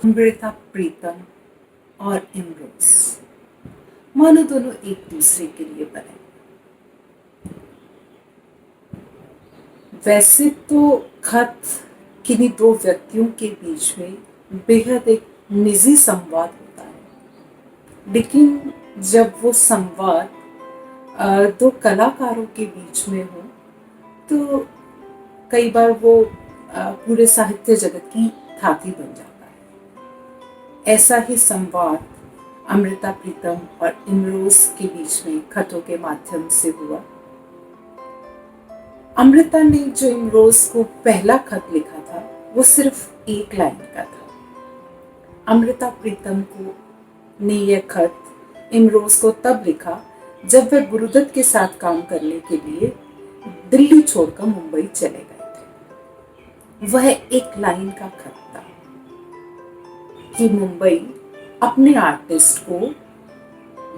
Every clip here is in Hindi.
अमृता प्रीतम और इमरोज मानो दोनों एक दूसरे के लिए बने। वैसे तो खत किन्हीं दो व्यक्तियों के बीच में बेहद एक निजी संवाद होता है, लेकिन जब वो संवाद दो कलाकारों के बीच में हो तो कई बार वो पूरे साहित्य जगत की थाती बन जाता है। ऐसा ही संवाद अमृता प्रीतम और इमरोज के बीच में खतों के माध्यम से हुआ। अमृता ने जो इमरोज को पहला खत लिखा था वो सिर्फ एक लाइन का था। अमृता प्रीतम को ने यह खत इमरोज को तब लिखा जब वह गुरुदत्त के साथ काम करने के लिए दिल्ली छोड़कर मुंबई चले गए थे। वह एक लाइन का खत था कि मुंबई अपने आर्टिस्ट को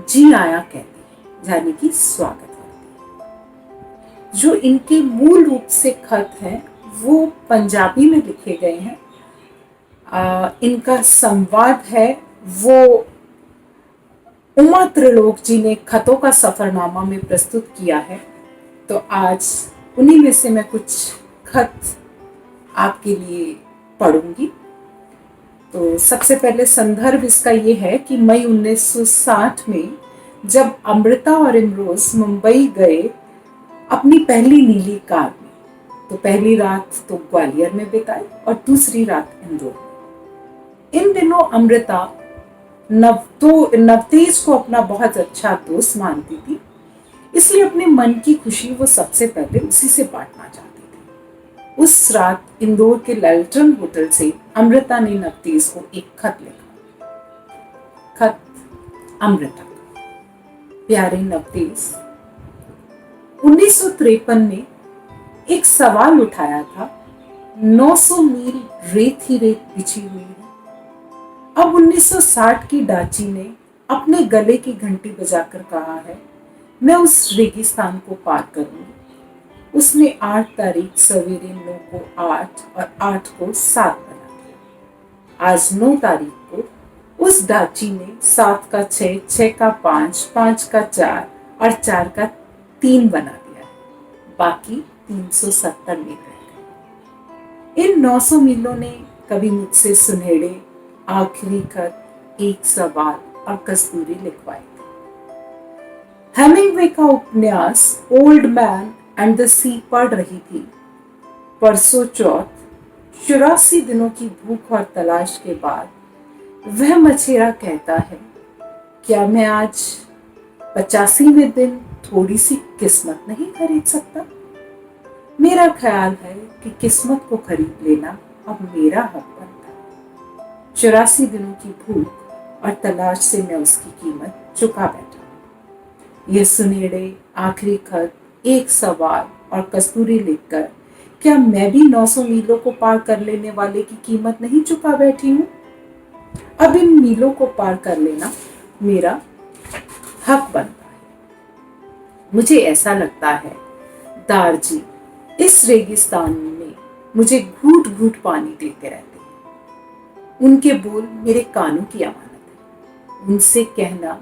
जी आया कहती है, यानी कि स्वागत करती है। जो इनके मूल रूप से खत हैं वो पंजाबी में लिखे गए हैं। इनका संवाद है वो उमा त्रिलोक जी ने खतों का सफरनामा में प्रस्तुत किया है। तो आज उन्हीं में से मैं कुछ खत आपके लिए पढ़ूंगी। तो सबसे पहले संदर्भ इसका ये है कि मई 1960 में जब अमृता और इमरोज मुंबई गए अपनी पहली नीली कार में, तो पहली रात तो ग्वालियर में बिताई और दूसरी रात इंदौर में। इन दिनों अमृता नवतेज को अपना बहुत अच्छा दोस्त मानती थी, इसलिए अपने मन की खुशी वो सबसे पहले उसी से बांटना चाहती थी। उस रात इंदौर के लल्टन होटल से अमृता ने नवतेज को एक खत लिखा। खत अमृता का। प्यारे नवतेज, 1953 में एक सवाल उठाया था, 900 मील रेत ही रेत बिछी हुई है। अब 1960 की डाची ने अपने गले की घंटी बजाकर कहा है, मैं उस रेगिस्तान को पार करूंगी। उसने 8 तारीख सवेरे 9 को 8 और 8 को 7 बना दिया। आज 9 तारीख को उस डाची ने 7 का 6, 6 का 5, 5 का 4 और 4 का 3 बना दिया है। बाकी 370 मील रह गए। इन 900 मीलों ने कभी मुझसे सुनहरे, आखिरी खत, एक सवाल और कस्तूरी लिखवाई थी। हेमिंगवे का उपन्यास ओल्ड मैन एंड द सी पढ़ रही थी। परसों चौथ 84 दिनों की भूख और तलाश के बाद वह मछेरा कहता है, क्या मैं आज 85वें दिन थोड़ी सी किस्मत नहीं खरीद सकता? मेरा ख्याल है कि किस्मत को खरीद लेना अब मेरा हक बनता है। 84 दिनों की भूख और तलाश से मैं उसकी कीमत चुका बैठा। यह सुनहरे, आखिरी खत, एक सवाल और कस्तूरी लिखकर क्या मैं भी 900 मीलों को पार कर लेने वाले की कीमत नहीं चुका बैठी हूँ? अब इन मीलों को पार कर लेना मेरा हक बनता है। मुझे ऐसा लगता है दारजी इस रेगिस्तान में मुझे घूट घूट पानी देते रहते हैं। उनके बोल मेरे कानों की अमानत है। उनसे कहना,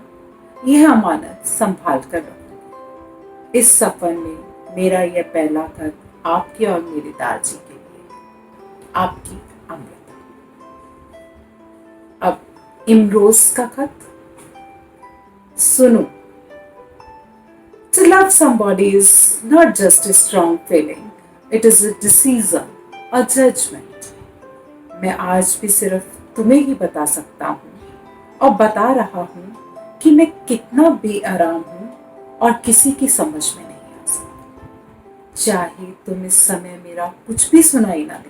यह अमानत संभाल कर रखो। इस सफर में मेरा यह पहला खत आपके और मेरे दारजी के लिए। आपकी अमृता। अब इमरोज का खत सुनो। To love somebody is not just a strong feeling, it is a decision, a judgment. मैं आज भी सिर्फ तुम्हें ही बता सकता हूँ और बता रहा हूँ कि मैं कितना बेआराम हूँ और किसी की समझ में नहीं आ सकती। चाहे तुम इस समय मेरा कुछ भी सुनाई ना दे,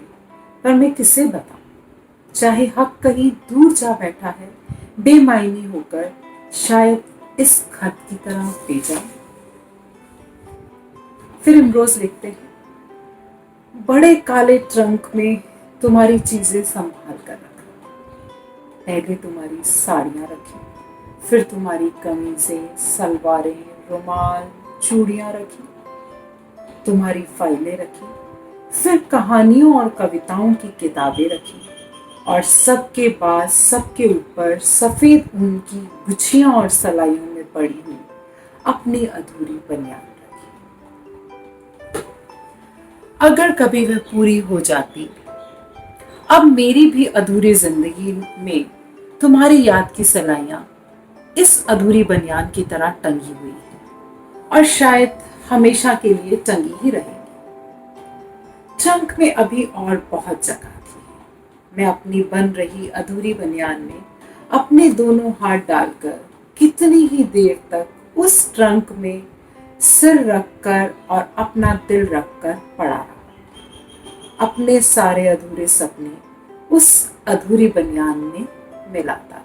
पर मैं किसे बताऊं? चाहे हक कहीं दूर जा बैठा है, बेमायनी होकर शायद इस खत की तरह भेजा। फिर इमरोज लिखते हैं, बड़े काले ट्रंक में तुम्हारी चीजें संभाल कर रखा। पहले तुम्हारी साड़ियां रखी, फिर तुम्हारी कमीजें, सलवारें, रुमाल, चूड़ियां रखी, तुम्हारी फाइलें रखी, फिर कहानियों और कविताओं की किताबें रखी, और सबके पास सबके ऊपर सफेद ऊन की गुच्छियां और सलाइयों में पड़ी हुई अपनी अधूरी बनियान रखी। अगर कभी वह पूरी हो जाती, अब मेरी भी अधूरी जिंदगी में तुम्हारी याद की सलाइयां इस अधूरी बनियान की तरह टंगी हुई है और शायद हमेशा के लिए टंगी ही रहेगी। ट्रंक में अभी और बहुत जगह थी। मैं अपनी बन रही अधूरी बनियान में अपने दोनों हाथ डालकर कितनी ही देर तक उस ट्रंक में सिर रखकर और अपना दिल रखकर पड़ा रहा। अपने सारे अधूरे सपने उस अधूरी बनियान में मिलाता रहा।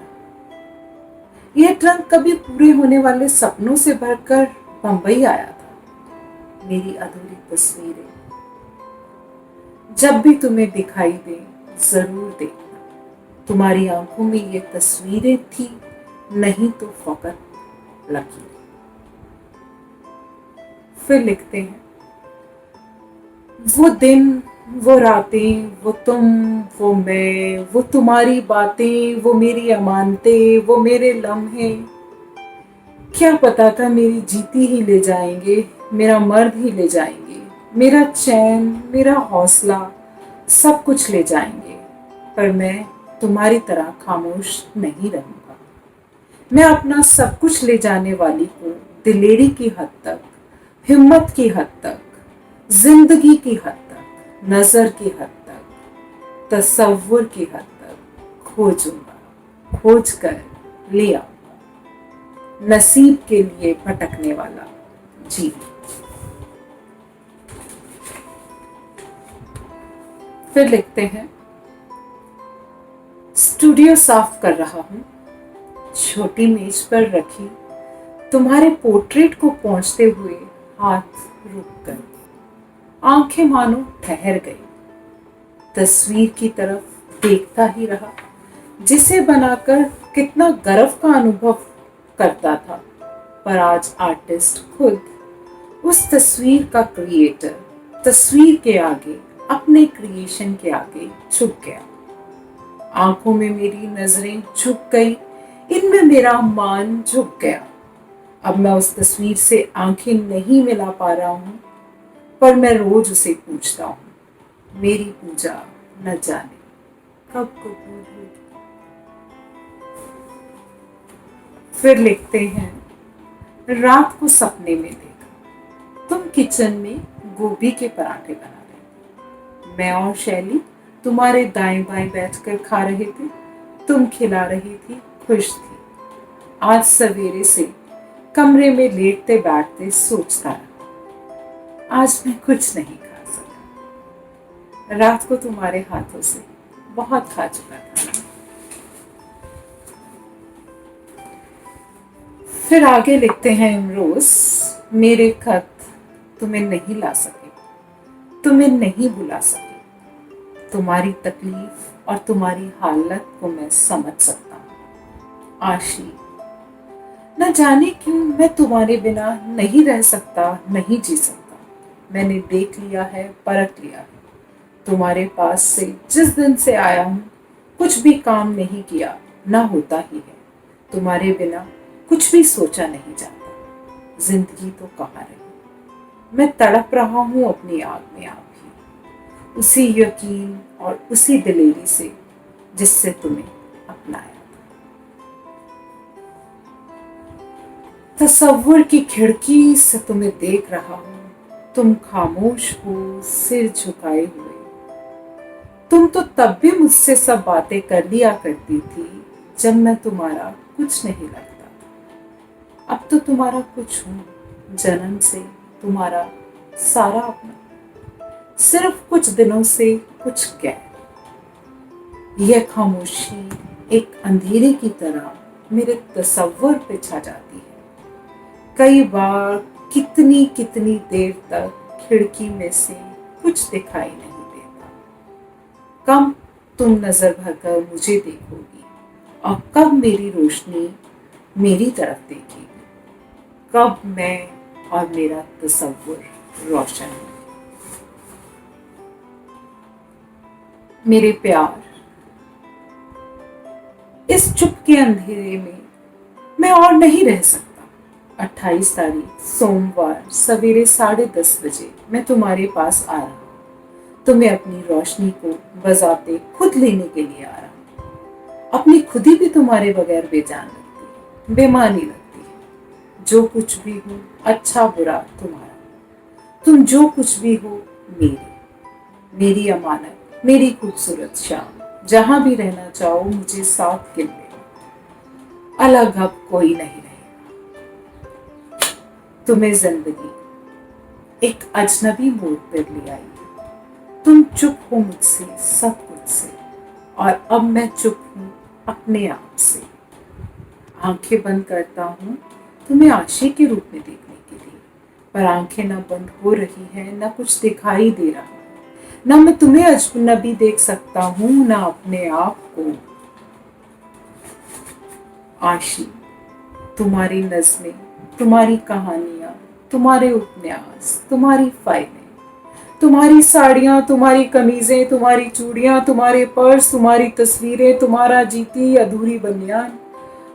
यह ट्रंक कभी पूरे होने वाले सपनों से भरकर बंबई आया था। मेरी अधूरी तस्वीरें जब भी तुम्हें दिखाई दे जरूर देखना। तुम्हारी आंखों में ये तस्वीरें थी, नहीं तो फकत लकीर। फिर लिखते हैं, वो दिन, वो रातें, वो तुम, वो मैं, वो तुम्हारी बातें, वो मेरी अमानतें, वो मेरे लम्हे। क्या पता था मेरी जीती ही ले जाएंगे, मेरा मर्द ही ले जाएंगे, मेरा चैन, मेरा हौसला, सब कुछ ले जाएंगे। पर मैं तुम्हारी तरह खामोश नहीं रहूंगा। मैं अपना सब कुछ ले जाने वाली को दिलेरी की हद तक, हिम्मत की हद तक, जिंदगी की हद तक, नजर की हद तक, तसव्वुर की हद तक खोजूंगा, खोज कर ले आऊंगा। नसीब के लिए भटकने वाला जीवन। फिर लिखते हैं, स्टूडियो साफ कर रहा हूं, छोटी मेज पर रखी तुम्हारे पोर्ट्रेट को पहुंचते हुए हाथ रुक गए, आंखें मानो ठहर गई। तस्वीर की तरफ देखता ही रहा, जिसे बनाकर कितना गर्व का अनुभव करता था। पर आज आर्टिस्ट खुद, उस तस्वीर का क्रिएटर, तस्वीर के आगे, अपने क्रिएशन के आगे झुक गया। आंखों में मेरी नजरें झुक गई, इनमें मेरा मान झुक गया। अब मैं उस तस्वीर से आंखें नहीं मिला पा रहा हूं, पर मैं रोज उसे पूछता हूं। मेरी पूजा न जाने कब कबूल होगी। फिर लिखते हैं, रात को सपने में देखा तुम किचन में गोभी के पराठे बना रहे। मैं और शैली तुम्हारे दाएं बाएं बैठकर खा रहे थे। तुम खिला रही थी, खुश थी। आज सवेरे से कमरे में लेटते बैठते सोचता रहा, आज मैं कुछ नहीं खा सका। रात को तुम्हारे हाथों से बहुत खा चुका था। फिर आगे लिखते हैं इमरोज, मेरे खत तुम्हें नहीं ला सके, तुम्हें नहीं बुला सके। तुम्हारी तकलीफ और तुम्हारी हालत को मैं समझ सकता हूँ। आशी, न जाने क्यों मैं तुम्हारे बिना नहीं रह सकता, नहीं जी सकता। मैंने देख लिया है, परख लिया है। तुम्हारे पास से जिस दिन से आया हूँ, कुछ भी काम नहीं किया, ना होता ही है। तुम्हारे बिना कुछ भी सोचा नहीं जाता। जिंदगी तो कहाँ रही। मैं तड़प रहा हूँ अपनी आग में आप ही, उसी यकीन और उसी दिलेरी से जिससे तुम्हें अपनाया था। तसव्वुर की खिड़की से तुम्हें देख रहा हूँ। तुम खामोश हो, सिर झुकाए हुए। तुम तो तब भी मुझसे सब बातें कर लिया करती थी जब मैं तुम्हारा कुछ नहीं लगता था। अब तो तुम्हारा कुछ हूँ, जन्म से तुम्हारा सारा अपना, सिर्फ कुछ दिनों से कुछ गैर। यह खामोशी एक अंधेरे की तरह मेरे तसव्वुर पे छा जाती है। कई बार कितनी कितनी देर तक खिड़की में से कुछ दिखाई नहीं देता। कब तुम नजर भरकर मुझे देखोगी और कब मेरी रोशनी मेरी तरफ देखेगी, कब मैं और मेरा तसव्वुर रोशन है। मेरे प्यार, इस चुप के अंधेरे में मैं और नहीं रह सकता। 28 तारीख सोमवार सवेरे 10:30 बजे मैं तुम्हारे पास आ रहा हूँ। तुम्हें अपनी रोशनी को बजाते खुद लेने के लिए आ रहा हूँ। अपनी खुदी भी तुम्हारे बगैर बेजान लगती है, बेमानी लगती है। जो कुछ भी हो, अच्छा बुरा तुम्हारा, तुम जो कुछ भी हो मेरी अमानत, मेरी खूबसूरत शाम। जहां भी रहना चाहो मुझे साथ गिन लेना, अलग अब कोई नहीं रहेगा। तुम्हें जिंदगी एक अजनबी मोड़ पर ले आई है। तुम चुप हो मुझसे, सब कुछ से, और अब मैं चुप हूँ अपने आप से। आंखें बंद करता हूँ तुम्हें आशिक के रूप में देखने के लिए, पर आंखें ना बंद हो रही है, ना कुछ दिखाई दे रहा है। ना मैं तुम्हें अजनबी देख सकता हूँ, ना अपने आप को। आशी, तुम्हारी नज़में, तुम्हारी कहानियां, तुम्हारे उपन्यास, तुम्हारी फाइलें, तुम्हारी साड़ियां, तुम्हारी कमीजें, तुम्हारी चूड़ियां, तुम्हारे पर्स, तुम्हारी तस्वीरें, तुम्हारा जीती अधूरी बनियान,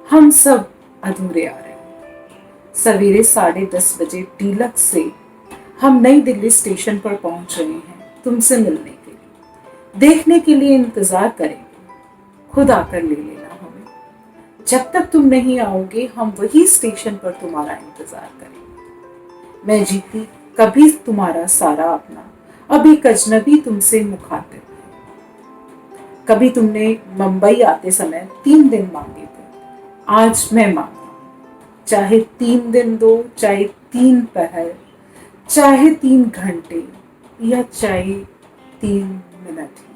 हम सब अधूरे आ रहे हैं। सवेरे 10:30 बजे डीलक्स से हम नई दिल्ली स्टेशन पर पहुंच रहे हैं तुमसे मिलने के लिए, देखने के लिए इंतजार करेंगे। खुद आकर ले लेना हमें। जब तक तुम नहीं आओगे हम वही स्टेशन पर तुम्हारा इंतजार करेंगे। मैं जीती कभी तुम्हारा सारा अपना, अब एक अजनबी तुमसे मुखातिब है। कभी तुमने मुंबई आते समय 3 दिन मांगे थे, आज मैं मांगता हूँ। चाहे 3 दिन दो, चाहे 3 पहर, चाहे 3 घंटे, या चाहे 3 मिनट ही।